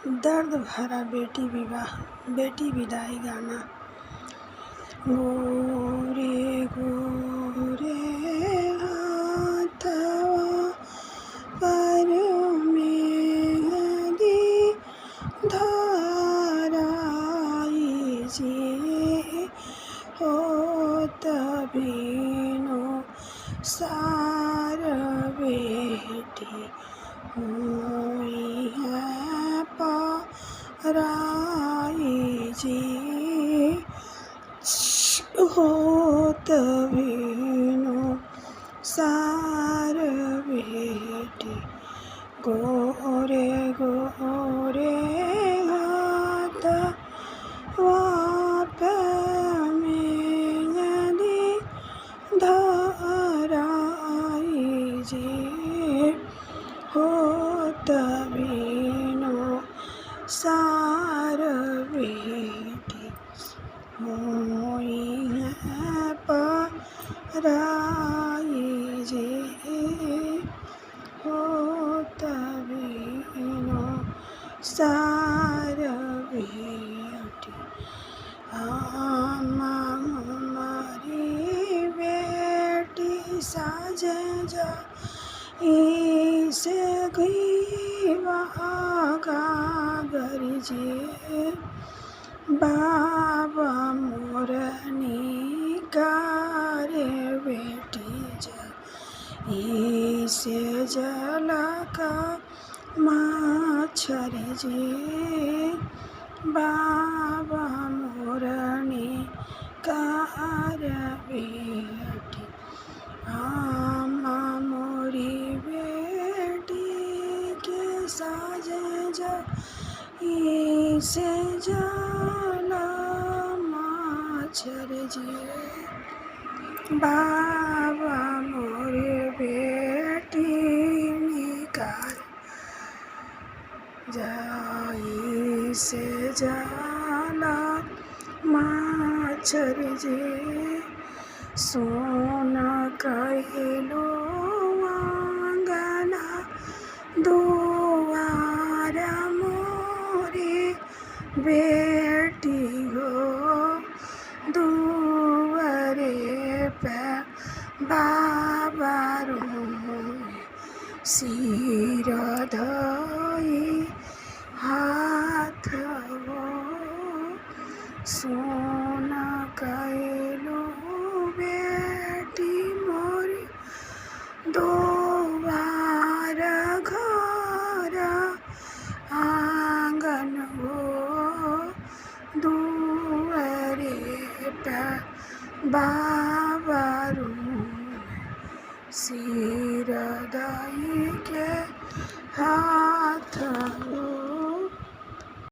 दर्द भरा बेटी विवाह, बेटी विदाई गाना। गोरे गोरे हाथवा पर मेहंदी धराई जी, होत बिनु सार बेटी हुई है पराई जी, होत बिनु सार बेटी। गोरे गोरे हाथवा पे मेहंदी धराई जी, होत बिनु सार बेटी हुई है पराई जी, होत बिनु सार बेटी। हमारी बेटी साजे जा इसे गागर जी, बाबा मोरनी कारे बेटी जा इसे जलका माछर जी, बाबा मोरनी कार बेटी। आमा मोरी बेटी के साजे जा इसे जाला माछर जी, बाबा मोरी बेटी निकार जाई से जाला माछर जी। सोना कहलो आंगना दुआर मोरी बेटी हो, दुआरे पे बाबा रोए सिर धोई हाथ वो। सोना कहलो बेटी मोरी दुआर घर आंगन हो, दुआरे पे बाबा रोए सिर दाई के हाथ हो।